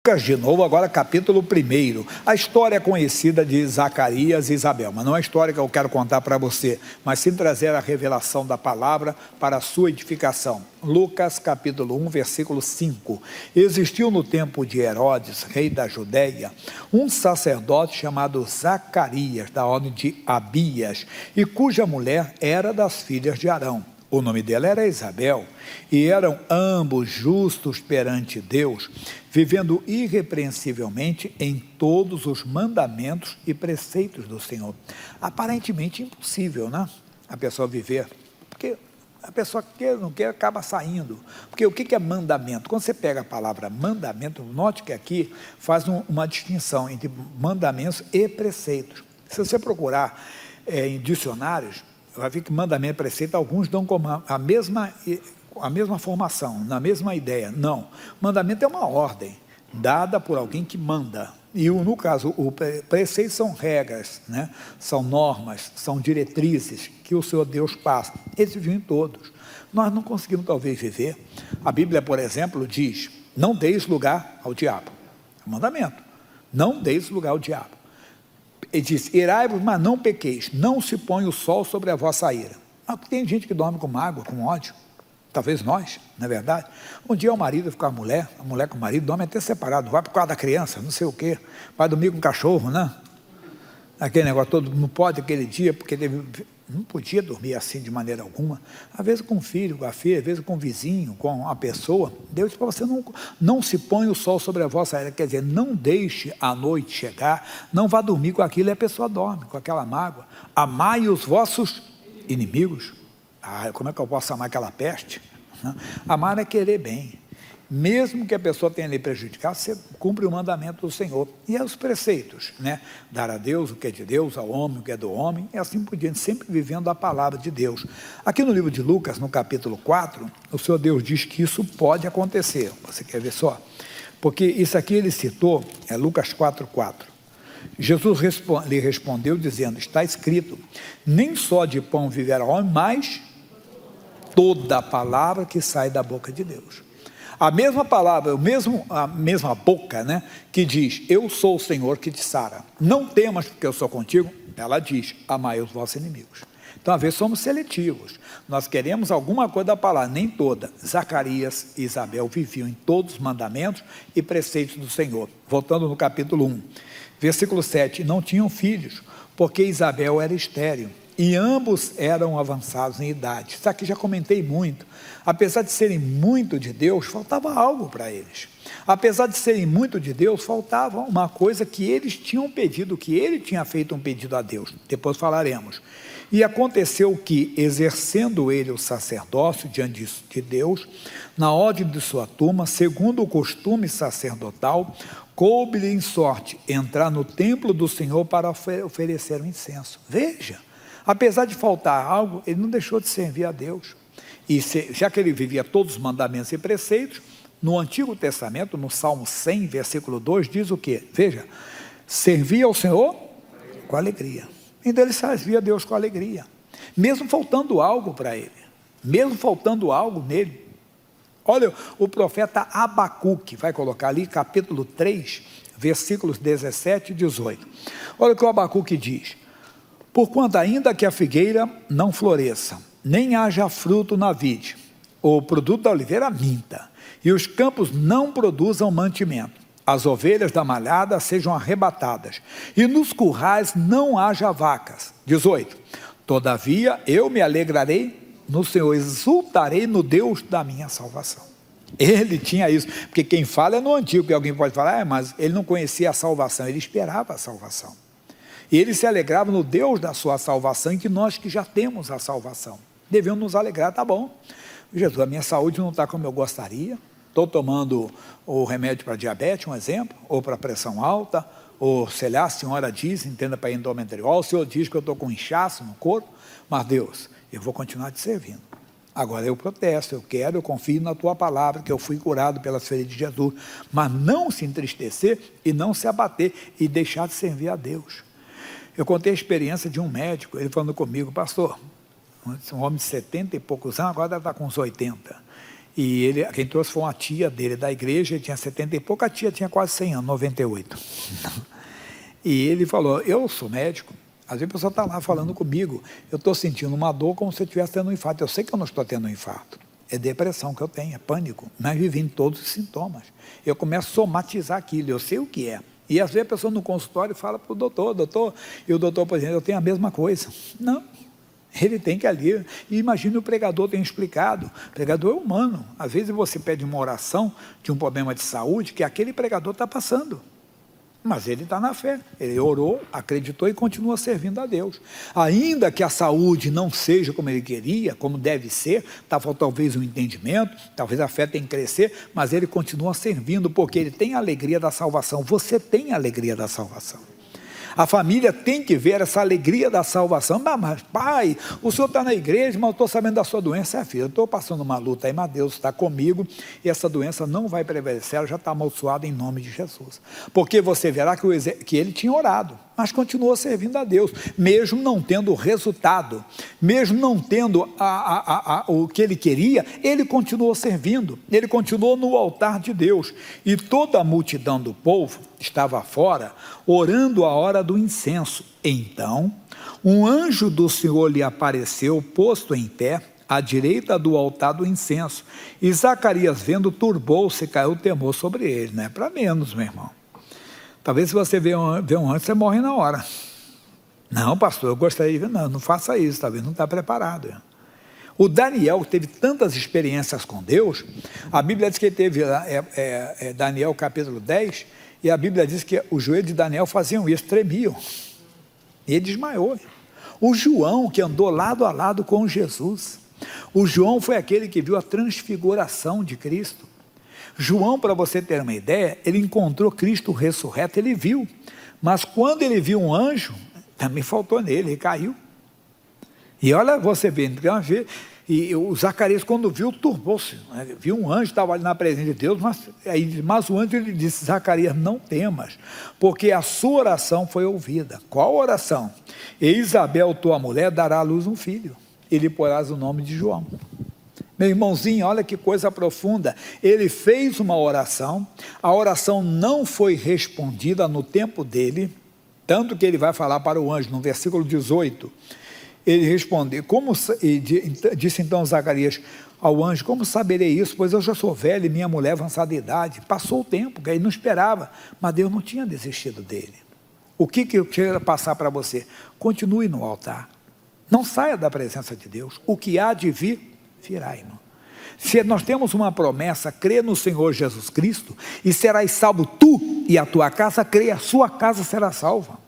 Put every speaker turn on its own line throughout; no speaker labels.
Lucas de novo, agora capítulo 1. A história conhecida de Zacarias e Isabel, mas não é a história que eu quero contar para você, mas sim trazer a revelação da palavra para a sua edificação. Lucas capítulo 1, versículo 5. Existiu no tempo de Herodes, rei da Judéia, um sacerdote chamado Zacarias, da ordem de Abias, e cuja mulher era das filhas de Arão. O nome dela era Isabel, e eram ambos justos perante Deus, vivendo irrepreensivelmente em todos os mandamentos e preceitos do Senhor. Aparentemente impossível, né? A pessoa viver, porque a pessoa quer ou não quer, acaba saindo. Porque o que é mandamento? Quando você pega a palavra mandamento, note que aqui faz uma distinção entre mandamentos e preceitos. Se você procurar em dicionários, vai ver que mandamento e preceito, alguns dão como a mesma formação, na mesma ideia. Não, mandamento é uma ordem, dada por alguém que manda. E no caso, o preceito são regras, né? São normas, são diretrizes que o Senhor Deus passa. Eles viviam em todos. Nós não conseguimos talvez viver. A Bíblia, por exemplo, diz, não deis lugar ao diabo. É um mandamento. Não deis lugar ao diabo. Ele diz, irai-vos, mas não pequeis, não se põe o sol sobre a vossa ira. Tem gente que dorme com mágoa, com ódio, talvez nós, não é verdade? Um dia o marido fica com a mulher com o marido, dorme até separado, vai por causa da criança, não sei o quê, vai dormir com o cachorro, né? Aquele negócio todo, não pode aquele dia, porque não podia dormir assim de maneira alguma, às vezes com o filho, com a filha, às vezes com o vizinho, com a pessoa. Deus diz para você, não se põe o sol sobre a vossa ira, quer dizer, não deixe a noite chegar, não vá dormir com aquilo, e a pessoa dorme com aquela mágoa. Amai os vossos inimigos. Como é que eu posso amar aquela peste? Amar é querer bem. Mesmo que a pessoa tenha lhe prejudicado, você cumpre o mandamento do Senhor. E os preceitos, né? Dar a Deus o que é de Deus, ao homem o que é do homem, e assim por diante, sempre vivendo a palavra de Deus. Aqui no livro de Lucas, no capítulo 4, o Senhor Deus diz que isso pode acontecer. Você quer ver só? Porque isso aqui ele citou, é Lucas 4:4. Jesus lhe respondeu dizendo, está escrito, nem só de pão viverá o homem, mas toda a palavra que sai da boca de Deus. A mesma palavra, a mesma boca, né, que diz, eu sou o Senhor que te sara. Não temas porque eu sou contigo. Ela diz, amai os vossos inimigos. Então, às vezes, somos seletivos. Nós queremos alguma coisa da palavra, nem toda. Zacarias e Isabel viviam em todos os mandamentos e preceitos do Senhor. Voltando no capítulo 1, versículo 7. Não tinham filhos, porque Isabel era estéril. E ambos eram avançados em idade. Isso aqui já comentei muito. Apesar de serem muito de Deus, faltava algo para eles. Apesar de serem muito de Deus, faltava uma coisa que eles tinham pedido, que ele tinha feito um pedido a Deus. Depois falaremos. E aconteceu que, exercendo ele o sacerdócio diante de Deus, na ordem de sua turma, segundo o costume sacerdotal, coube-lhe em sorte entrar no templo do Senhor para oferecer o incenso. Veja! Apesar de faltar algo, ele não deixou de servir a Deus. E já que ele vivia todos os mandamentos e preceitos, no Antigo Testamento, no Salmo 100, versículo 2, diz o quê? Veja, servia ao Senhor com alegria. Então ele servia a Deus com alegria. Mesmo faltando algo para ele. Mesmo faltando algo nele. Olha, o profeta Abacuque, vai colocar ali, capítulo 3, versículos 17 e 18. Olha o que o Abacuque diz. Porquanto ainda que a figueira não floresça, nem haja fruto na vide, o produto da oliveira minta, e os campos não produzam mantimento, as ovelhas da malhada sejam arrebatadas, e nos currais não haja vacas. 18. Todavia eu me alegrarei no Senhor, exultarei no Deus da minha salvação. Ele tinha isso, porque quem fala é no Antigo, que alguém pode falar, mas ele não conhecia a salvação, ele esperava a salvação. E ele se alegrava no Deus da sua salvação, e que nós que já temos a salvação, devemos nos alegrar, tá bom. Jesus, a minha saúde não está como eu gostaria, estou tomando o remédio para diabetes, um exemplo, ou para pressão alta, ou sei lá, a senhora diz, entenda para endometriose, o senhor diz que eu estou com inchaço no corpo, mas Deus, eu vou continuar te servindo. Agora eu protesto, eu confio na tua palavra, que eu fui curado pelas feridas de Jesus, mas não se entristecer e não se abater e deixar de servir a Deus. Eu contei a experiência de um médico, ele falando comigo, pastor, um homem de 70 e poucos anos, agora deve estar com uns 80. E quem trouxe foi uma tia dele da igreja, ele tinha 70 e pouco, a tia tinha quase 100 anos, 98. E ele falou, eu sou médico, às vezes a pessoa está lá falando comigo, eu estou sentindo uma dor como se eu estivesse tendo um infarto. Eu sei que eu não estou tendo um infarto, é depressão que eu tenho, é pânico, mas vivendo todos os sintomas. Eu começo a somatizar aquilo, eu sei o que é. E às vezes a pessoa no consultório fala para o doutor, e o doutor, por exemplo, eu tenho a mesma coisa. Não, ele tem que ali, e imagine o pregador tem explicado, o pregador é humano, às vezes você pede uma oração de um problema de saúde que aquele pregador está passando. Mas ele está na fé, ele orou, acreditou e continua servindo a Deus. Ainda que a saúde não seja como ele queria, como deve ser, talvez um entendimento, talvez a fé tenha que crescer, mas ele continua servindo, porque ele tem a alegria da salvação. Você tem a alegria da salvação. A família tem que ver essa alegria da salvação. Mas pai, o senhor está na igreja, mas eu estou sabendo da sua doença. Filho, eu estou passando uma luta aí, mas Deus está comigo e essa doença não vai prevalecer, ela já está amaldiçoada em nome de Jesus. Porque você verá que ele tinha orado, mas continuou servindo a Deus, mesmo não tendo resultado, mesmo não tendo o que ele queria, ele continuou servindo, ele continuou no altar de Deus. E toda a multidão do povo estava fora, orando a hora do incenso. Então, um anjo do Senhor lhe apareceu, posto em pé, à direita do altar do incenso. E Zacarias, vendo, turbou-se e caiu o temor sobre ele. Não é para menos, meu irmão. Talvez se você vê um anjo, você morre na hora. Não, pastor, eu gostaria de ver. Não faça isso, talvez não está preparado. O Daniel teve tantas experiências com Deus, a Bíblia diz que ele teve, Daniel capítulo 10, e a Bíblia diz que os joelhos de Daniel faziam isso, tremiam. E ele desmaiou. O João, que andou lado a lado com Jesus. O João foi aquele que viu a transfiguração de Cristo. João, para você ter uma ideia, ele encontrou Cristo ressurreto, ele viu. Mas quando ele viu um anjo, também faltou nele, ele caiu. E olha, você vê, e o Zacarias, quando viu, turbou-se. Viu um anjo, estava ali na presença de Deus, mas o anjo ele disse, Zacarias, não temas, porque a sua oração foi ouvida. Qual oração? E Isabel, tua mulher, dará à luz um filho, e lhe porás o nome de João. Meu irmãozinho, olha que coisa profunda. Ele fez uma oração, a oração não foi respondida no tempo dele, tanto que ele vai falar para o anjo, no versículo 18, ele respondeu, disse então Zacarias ao anjo, como saberei isso? Pois eu já sou velho e minha mulher avançada de idade. Passou o tempo, que ele não esperava, mas Deus não tinha desistido dele. O que eu quero passar para você? Continue no altar, não saia da presença de Deus, o que há de vir, virá, irmão. Se nós temos uma promessa, crê no Senhor Jesus Cristo, e serás salvo tu e a tua casa, crê, a sua casa será salva.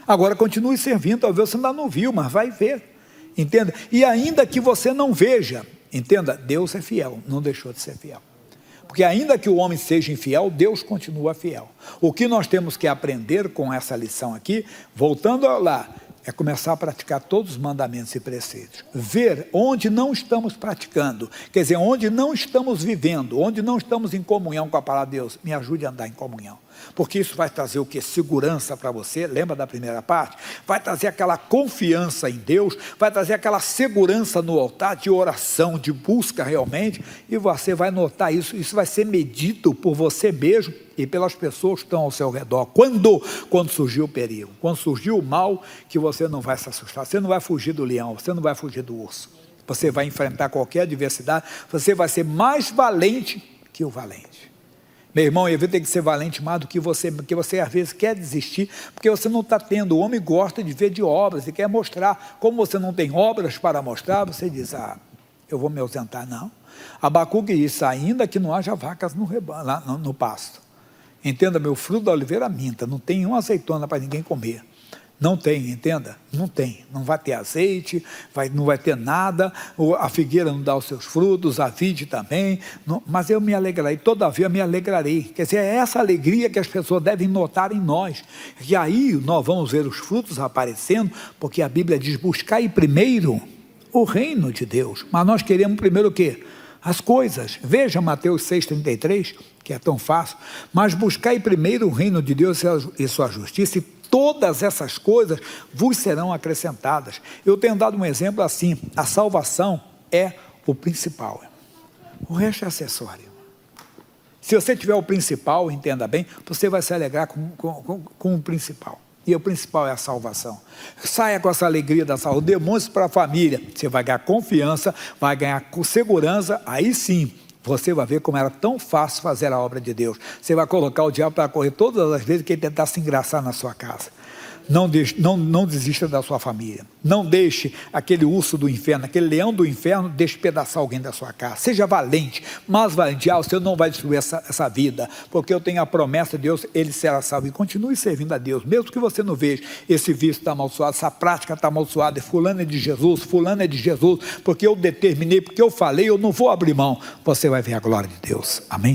Agora continue servindo, talvez você ainda não viu, mas vai ver, entenda? E ainda que você não veja, entenda, Deus é fiel, não deixou de ser fiel. Porque ainda que o homem seja infiel, Deus continua fiel. O que nós temos que aprender com essa lição aqui, voltando lá, é começar a praticar todos os mandamentos e preceitos. Ver onde não estamos praticando, quer dizer, onde não estamos vivendo, onde não estamos em comunhão com a palavra de Deus. Me ajude a andar em comunhão. Porque isso vai trazer o que? Segurança para você, lembra da primeira parte? Vai trazer aquela confiança em Deus, vai trazer aquela segurança no altar de oração, de busca realmente, e você vai notar isso, isso vai ser medido por você mesmo e pelas pessoas que estão ao seu redor. Quando surgiu o perigo, quando surgiu o mal, que você não vai se assustar, você não vai fugir do leão, você não vai fugir do urso, você vai enfrentar qualquer adversidade, você vai ser mais valente que o valente. Meu irmão, eu tenho que ser valente mais do que você, porque você às vezes quer desistir, porque você não está tendo. O homem gosta de ver de obras, e quer mostrar. Como você não tem obras para mostrar, você diz, eu vou me ausentar. Não. Abacuque disse, ainda que não haja vacas no rebanho, lá no pasto. Entenda, meu fruto da oliveira minta, não tem uma azeitona para ninguém comer. Não tem, entenda? Não tem, não vai ter azeite, não vai ter nada, a figueira não dá os seus frutos, a vide também, não, mas eu me alegrarei, todavia me alegrarei. Quer dizer, é essa alegria que as pessoas devem notar em nós, e aí nós vamos ver os frutos aparecendo, porque a Bíblia diz, buscai primeiro o reino de Deus, mas nós queremos primeiro o quê? As coisas. Veja Mateus 6,33, que é tão fácil, mas buscai primeiro o reino de Deus e sua justiça, e todas essas coisas vos serão acrescentadas. Eu tenho dado um exemplo assim, a salvação é o principal. O resto é acessório. Se você tiver o principal, entenda bem, você vai se alegrar com o principal. E o principal é a salvação. Saia com essa alegria da salvação, demonstre para a família. Você vai ganhar confiança, vai ganhar segurança, aí sim, você vai ver como era tão fácil fazer a obra de Deus. Você vai colocar o diabo para correr todas as vezes que ele tentar se engraçar na sua casa. Não desista da sua família. Não deixe aquele urso do inferno, aquele leão do inferno despedaçar alguém da sua casa. Seja valente, mas valente. Você não vai destruir essa vida, porque eu tenho a promessa de Deus, ele será salvo. E continue servindo a Deus, mesmo que você não veja esse vício está amaldiçoado, essa prática está amaldiçoada, fulano é de Jesus, porque eu determinei, porque eu falei, eu não vou abrir mão. Você vai ver a glória de Deus. Amém?